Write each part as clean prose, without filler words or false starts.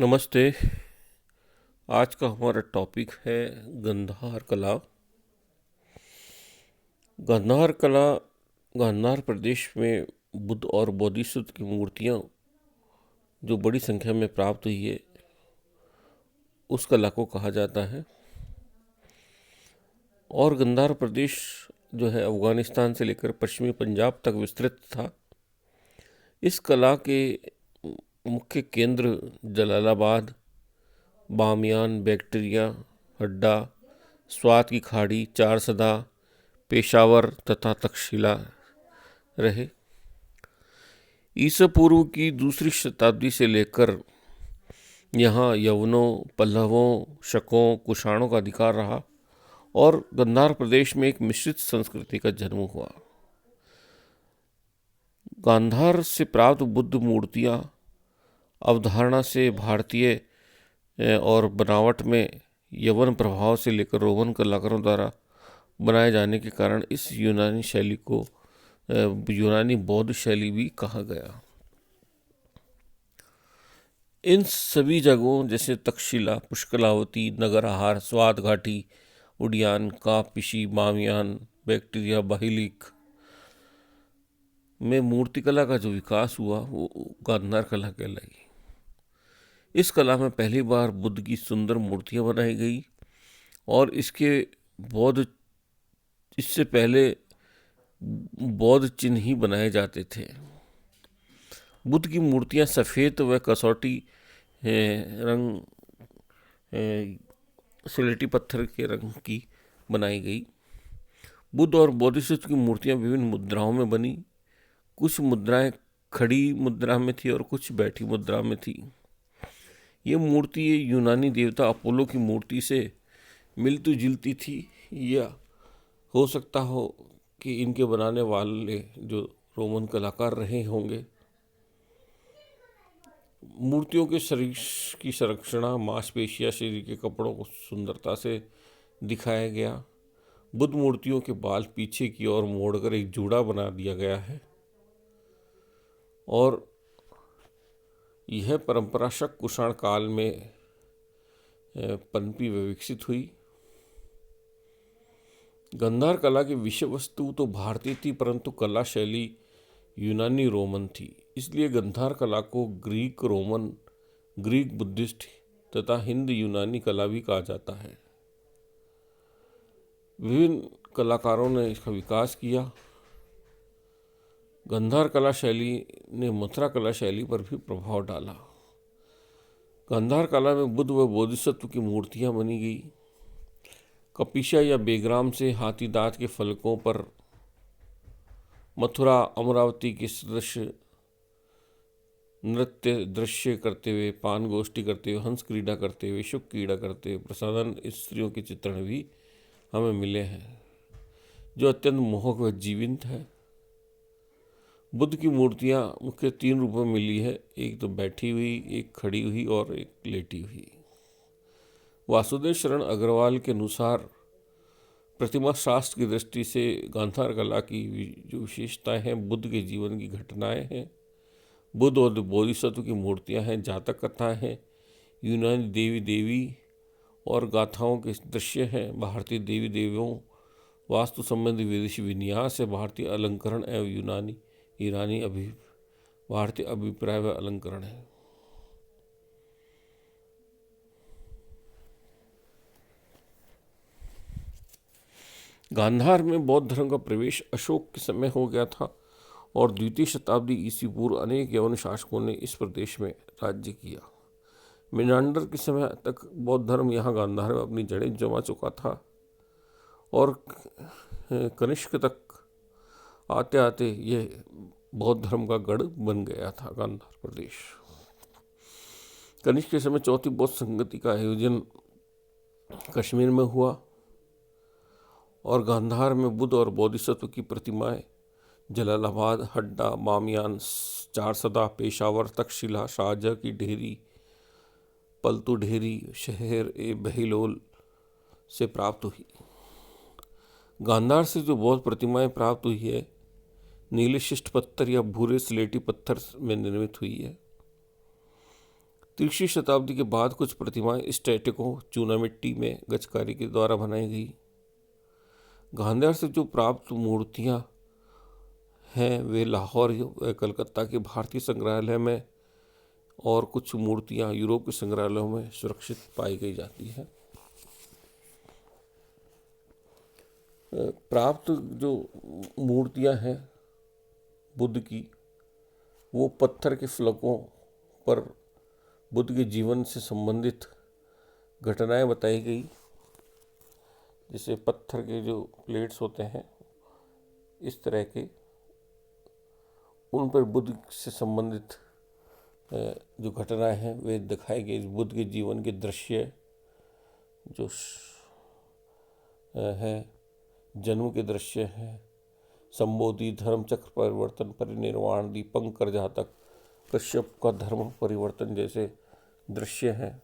नमस्ते। आज का हमारा टॉपिक है गांधार कला। गांधार कला गांधार प्रदेश में बुद्ध और बोधिसत्व की मूर्तियाँ जो बड़ी संख्या में प्राप्त हुई है उस कला को कहा जाता है। और गांधार प्रदेश जो है अफ़गानिस्तान से लेकर पश्चिमी पंजाब तक विस्तृत था। इस कला के मुख्य केंद्र जलालाबाद, बामियान, बैक्ट्रिया, हड्डा, स्वात की खाड़ी, चारसदा, पेशावर तथा तक्षशिला रहे। ईसा पूर्व की दूसरी शताब्दी से लेकर यहाँ यवनों, पल्लवों, शकों, कुषाणों का अधिकार रहा और गांधार प्रदेश में एक मिश्रित संस्कृति का जन्म हुआ। गांधार से प्राप्त बुद्ध मूर्तियाँ अवधारणा से भारतीय और बनावट में यवन प्रभाव से लेकर रोमन कलाकारों द्वारा बनाए जाने के कारण इस यूनानी शैली को यूनानी बौद्ध शैली भी कहा गया। इन सभी जगहों जैसे तक्षशिला, पुष्कलावती, नगरहार, स्वात घाटी, उडियान, कापिशी, बामियान, बैक्ट्रिया, बाहिलिक में मूर्तिकला का जो विकास हुआ वो गांधार कला कहलाई। इस कला में पहली बार बुद्ध की सुंदर मूर्तियां बनाई गई और इससे पहले बौद्ध चिन्ह ही बनाए जाते थे। बुद्ध की मूर्तियां सफ़ेद व कसौटी रंग स्लेटी पत्थर के रंग की बनाई गई। बुद्ध और बोधिसत्व की मूर्तियां विभिन्न मुद्राओं में बनी। कुछ मुद्राएं खड़ी मुद्रा में थी और कुछ बैठी मुद्रा में थी। ये मूर्ति यूनानी देवता अपोलो की मूर्ति से मिलती जुलती थी, या हो सकता हो कि इनके बनाने वाले जो रोमन कलाकार रहे होंगे। मूर्तियों के शरीर की संरचना, मांसपेशियां, शरीर के कपड़ों को सुंदरता से दिखाया गया। बुद्ध मूर्तियों के बाल पीछे की ओर मोड़कर एक जूड़ा बना दिया गया है और यह परंपरा शक कुषाण काल में पनपी व विकसित हुई। गांधार कला की विषय वस्तु तो भारतीय थी, परंतु कला शैली यूनानी रोमन थी। इसलिए गांधार कला को ग्रीक रोमन, ग्रीक बुद्धिस्ट तथा हिंद यूनानी कला भी कहा जाता है। विभिन्न कलाकारों ने इसका विकास किया। गांधार कला शैली ने मथुरा कला शैली पर भी प्रभाव डाला। गांधार कला में बुद्ध व बोधिसत्व की मूर्तियां बनी गई। कपिशा या बेग्राम से हाथी दांत के फलकों पर मथुरा, अमरावती के सदस्य नृत्य दृश्य करते हुए, पान गोष्ठी करते हुए, हंस क्रीड़ा करते हुए, शुक क्रीड़ा करते हुए प्रसादन स्त्रियों के चित्रण भी हमें मिले हैं जो अत्यंत मोहक व जीवंत है। बुद्ध की मूर्तियाँ मुख्य 3 रूपों में मिली है, एक तो बैठी हुई, एक खड़ी हुई और एक लेटी हुई। वासुदेव शरण अग्रवाल के अनुसार प्रतिमा शास्त्र की दृष्टि से गांधार कला की जो विशेषताएं हैं बुद्ध के जीवन की घटनाएं हैं, बुद्ध और बोधिसत्व की मूर्तियां हैं, जातक कथाएं हैं, यूनानी देवी देवी और गाथाओं के दृश्य हैं, भारतीय देवी देवियों, वास्तु संबंधी विदेशी विन्यास है, भारतीय अलंकरण एवं ईरानी भारतीय अभिप्राय व अलंकरण है। गांधार में बौद्ध धर्म का प्रवेश अशोक के समय हो गया था और द्वितीय शताब्दी ईसा पूर्व अनेक यवन शासकों ने इस प्रदेश में राज्य किया। मिनांडर के समय तक बौद्ध धर्म यहाँ गांधार में अपनी जड़ें जमा चुका था और कनिष्क तक आते आते यह बौद्ध धर्म का गढ़ बन गया था गांधार प्रदेश। कनिष्क के समय चौथी बौद्ध संगति का आयोजन कश्मीर में हुआ और गांधार में बुद्ध और बोधिसत्व की प्रतिमाएं जलालाबाद, हड्डा, बामियान, चारसदा, पेशावर, तक्षशिला, शाहजहाँ की ढेरी, पलतू ढेरी, शहर ए बहिलोल से प्राप्त हुई। गांधार से जो बौद्ध प्रतिमाएं प्राप्त हुई है नीले शिष्ट पत्थर या भूरे स्लेटी पत्थर में निर्मित हुई है। तीसरी शताब्दी के बाद कुछ प्रतिमाएं स्टैटिकों चूना मिट्टी में गजकारी के द्वारा बनाई गई। गांधार से जो प्राप्त मूर्तियां हैं वे लाहौर व कलकत्ता के भारतीय संग्रहालय में और कुछ मूर्तियां यूरोप के संग्रहालयों में सुरक्षित पाई गई जाती है। प्राप्त जो मूर्तियां हैं बुद्ध की, वो पत्थर के फलकों पर बुद्ध के जीवन से संबंधित घटनाएं बताई गई। जैसे पत्थर के जो प्लेट्स होते हैं इस तरह के, उन पर बुद्ध से संबंधित जो घटनाएं हैं वे दिखाई गई। बुद्ध के जीवन के दृश्य जो है, जन्म के दृश्य हैं, संबोधि, धर्म चक्र परिवर्तन, परिनिर्वाण, दीपंकर जातक, कश्यप का धर्म परिवर्तन जैसे दृश्य हैं।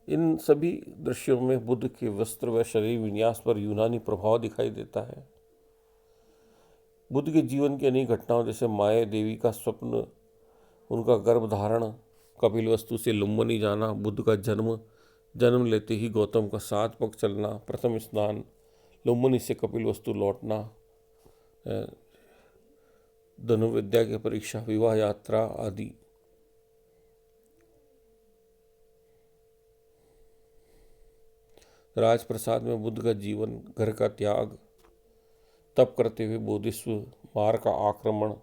इन सभी दृश्यों में बुद्ध के वस्त्र व शरीर विन्यास पर यूनानी प्रभाव दिखाई देता है। बुद्ध के जीवन की अनेक घटनाओं जैसे माया देवी का स्वप्न, उनका गर्भधारण, कपिलवस्तु से लुम्बिनी जाना, बुद्ध का जन्म लेते ही गौतम का 7 पग चलना, प्रथम स्नान, लुम्बिनी से कपिलवस्तु लौटना, धनुर्विद्या की परीक्षा, विवाह यात्रा आदि। राजप्रसाद में बुद्ध का जीवन, घर का त्याग, तप करते हुए बोधिस्व, मार का आक्रमण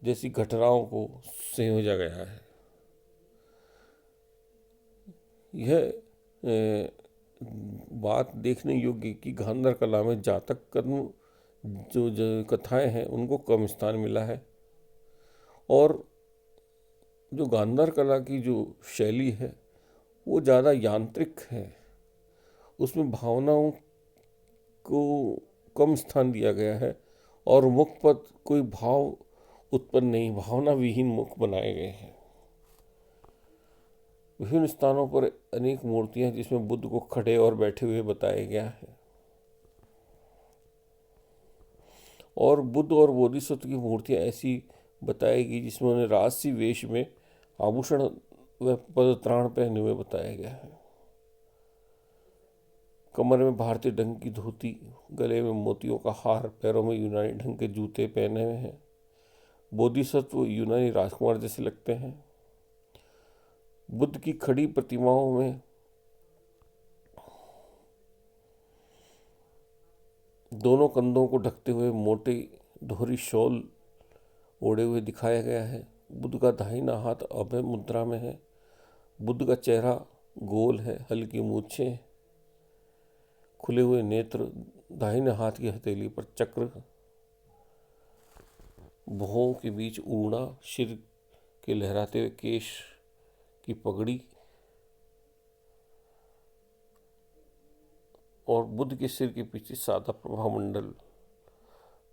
जैसी घटनाओं को संयोजा गया है। यह बात देखने योग्य कि गांधार कला में जातक कर्म जो कथाएं हैं उनको कम स्थान मिला है, और जो गांधार कला की जो शैली है वो ज़्यादा यांत्रिक है। उसमें भावनाओं को कम स्थान दिया गया है और मुख पर कोई भाव उत्पन्न नहीं, भावना विहीन मुख बनाए गए हैं। विभिन्न स्थानों पर अनेक मूर्तियां जिसमें बुद्ध को खड़े और बैठे हुए बताया गया है, और बुद्ध और बोधिसत्व की मूर्तियां ऐसी बताई गई जिसमें उन्हें राजसी वेश में आभूषण व पदत्राण पहने हुए बताया गया है। कमर में भारतीय ढंग की धोती, गले में मोतियों का हार, पैरों में यूनानी ढंग के जूते पहने हुए हैं। बोधिसत्व यूनानी राजकुमार जैसे लगते हैं। बुद्ध की खड़ी प्रतिमाओं में दोनों कंधों को ढकते हुए मोटे दोहरी शॉल ओढ़े हुए दिखाया गया है। बुद्ध का दाहिना हाथ अभय मुद्रा में है। बुद्ध का चेहरा गोल है, हल्की मूछें, खुले हुए नेत्र, दाहिने हाथ की हथेली पर चक्र, भुवों के बीच ऊना, सिर के लहराते हुए केश की पगड़ी, और बुद्ध के सिर के पीछे सादा प्रभामंडल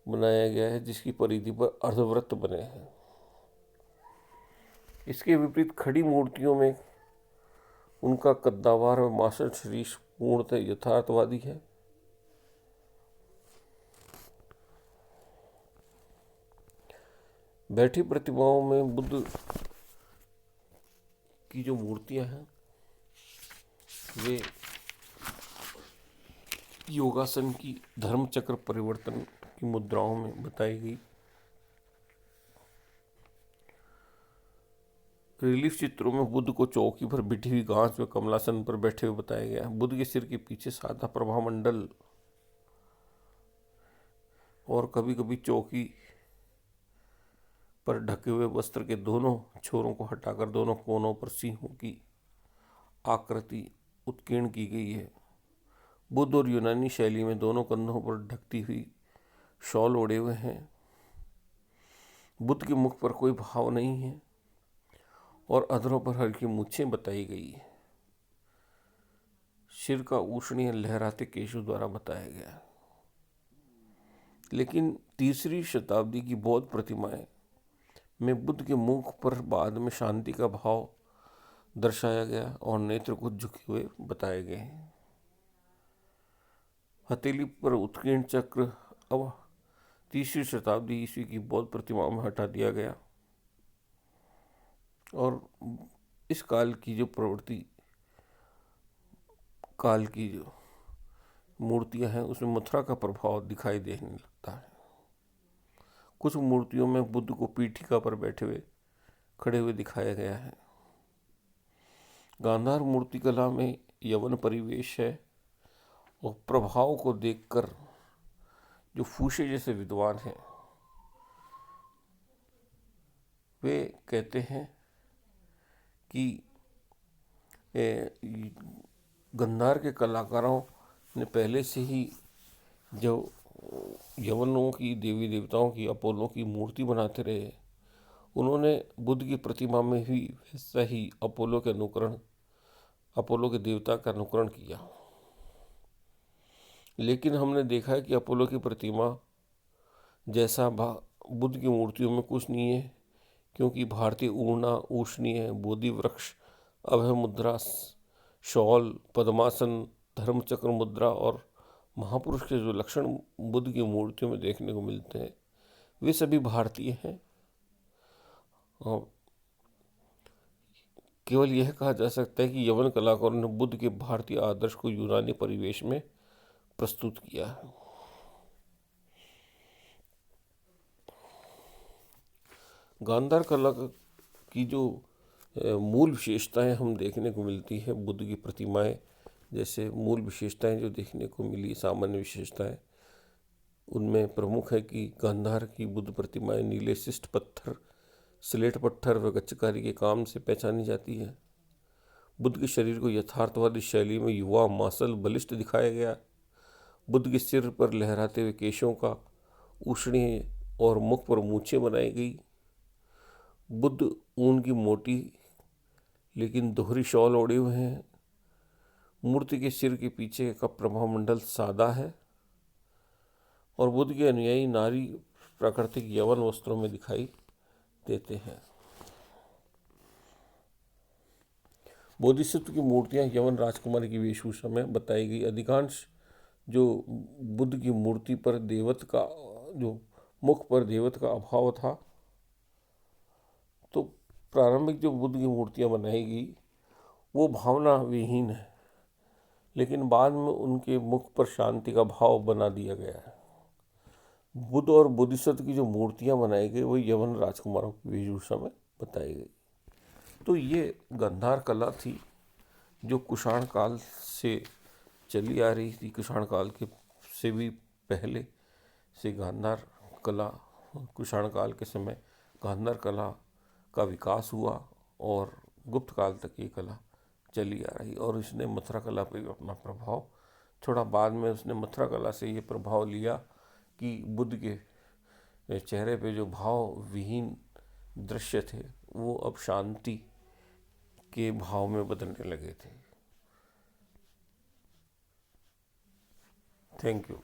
बनाया गया है जिसकी परिधि पर अर्धवृत्त बने हैं। इसके विपरीत खड़ी मूर्तियों में उनका कद्दावर और मांसल शरीर पूर्णतः यथार्थवादी है। बैठी प्रतिमाओं में बुद्ध की जो मूर्तियां हैं वे योगासन की, धर्म चक्र परिवर्तन की मुद्राओं में बताई गई। रिलीफ चित्रों में बुद्ध को चौकी पर बिठी हुई घास में कमलासन पर बैठे हुए बताया गया है। बुद्ध के सिर के पीछे सादा प्रभामंडल और कभी कभी चौकी पर ढके हुए वस्त्र के दोनों छोरों को हटाकर दोनों कोनों पर सिंहों की आकृति उत्कीर्ण की गई है। बुद्ध और यूनानी शैली में दोनों कंधों पर ढकती हुई शॉल ओढ़े हुए हैं। बुद्ध के मुख पर कोई भाव नहीं है और अधरों पर हल्की मूछें बताई गई है। सिर का ऊष्णीय लहराते केशों द्वारा बताया गया। लेकिन तीसरी शताब्दी की बौद्ध प्रतिमाएं में बुद्ध के मुख पर बाद में शांति का भाव दर्शाया गया और नेत्र को झुके हुए बताए गए हैं। हथेली पर उत्कीर्ण चक्र अब तीसरी शताब्दी ईस्वी की बौद्ध प्रतिमाओं में हटा दिया गया। और इस काल की जो प्रवृत्ति, काल की जो मूर्तियां हैं उसमें मथुरा का प्रभाव दिखाई देने लगता है। कुछ मूर्तियों में बुद्ध को पीठिका पर बैठे हुए खड़े हुए दिखाया गया है। गांधार मूर्तिकला में यवन परिवेश है और प्रभाव को देखकर जो फूशे जैसे विद्वान हैं वे कहते हैं कि गांधार के कलाकारों ने पहले से ही जो यवनों की देवी देवताओं की, अपोलो की मूर्ति बनाते रहे, उन्होंने बुद्ध की प्रतिमा में भी वैसा ही अपोलो के देवता का अनुकरण किया। लेकिन हमने देखा है कि अपोलो की प्रतिमा जैसा बुद्ध की मूर्तियों में कुछ नहीं है, क्योंकि भारतीय ऊर्णा, उष्णीय, बोधि वृक्ष, अभय मुद्रा, शॉल, पद्मासन, धर्मचक्र मुद्रा और महापुरुष के जो लक्षण बुद्ध की मूर्तियों में देखने को मिलते हैं वे सभी भारतीय हैं। और केवल यह कहा जा सकता है कि यवन कलाकारों ने बुद्ध के भारतीय आदर्श को यूनानी परिवेश में प्रस्तुत किया है। गांधार कला की जो मूल विशेषताएं हम देखने को मिलती है, बुद्ध की प्रतिमाएं जैसे मूल विशेषताएं जो देखने को मिली, सामान्य विशेषताएं, उनमें प्रमुख है कि गांधार की बुद्ध प्रतिमाएं नीले शिष्ट पत्थर, स्लेट पत्थर व गच्छकारी के काम से पहचानी जाती है। बुद्ध के शरीर को यथार्थवादी शैली में युवा, मासल, बलिष्ठ दिखाया गया। बुद्ध के सिर पर लहराते हुए केशों का उष्णीय और मुख पर मूछें बनाई गई। बुद्ध ऊन की मोटी लेकिन दोहरी शॉल ओढ़े हुए हैं। मूर्ति के सिर के पीछे का प्रभामंडल सादा है और बुद्ध के अनुयायी नारी प्राकृतिक यवन वस्त्रों में दिखाई देते हैं। बोधिसत्व की मूर्तियां यवन राजकुमारी की वेशभूषा में बताई गई। अधिकांश जो बुद्ध की मूर्ति पर देवत्व का, जो मुख पर देवत्व का अभाव था, तो प्रारंभिक जो बुद्ध की मूर्तियां बनाई गई वो भावना विहीन है, लेकिन बाद में उनके मुख पर शांति का भाव बना दिया गया है। बुद्ध और बोधिसत्व की जो मूर्तियां बनाई गई वो यवन राजकुमारों की वेशभूषा में बताई गई। तो ये गांधार कला थी जो कुषाण काल से चली आ रही थी। कुषाण काल के से भी पहले से गांधार कला, कुषाण काल के समय गांधार कला का विकास हुआ और गुप्त काल तक ये कला चली आ रही, और इसने मथुरा कला पर भी अपना प्रभाव छोड़ा। बाद में उसने मथुरा कला से ये प्रभाव लिया कि बुद्ध के चेहरे पे जो भाव विहीन दृश्य थे वो अब शांति के भाव में बदलने लगे थे। Thank you.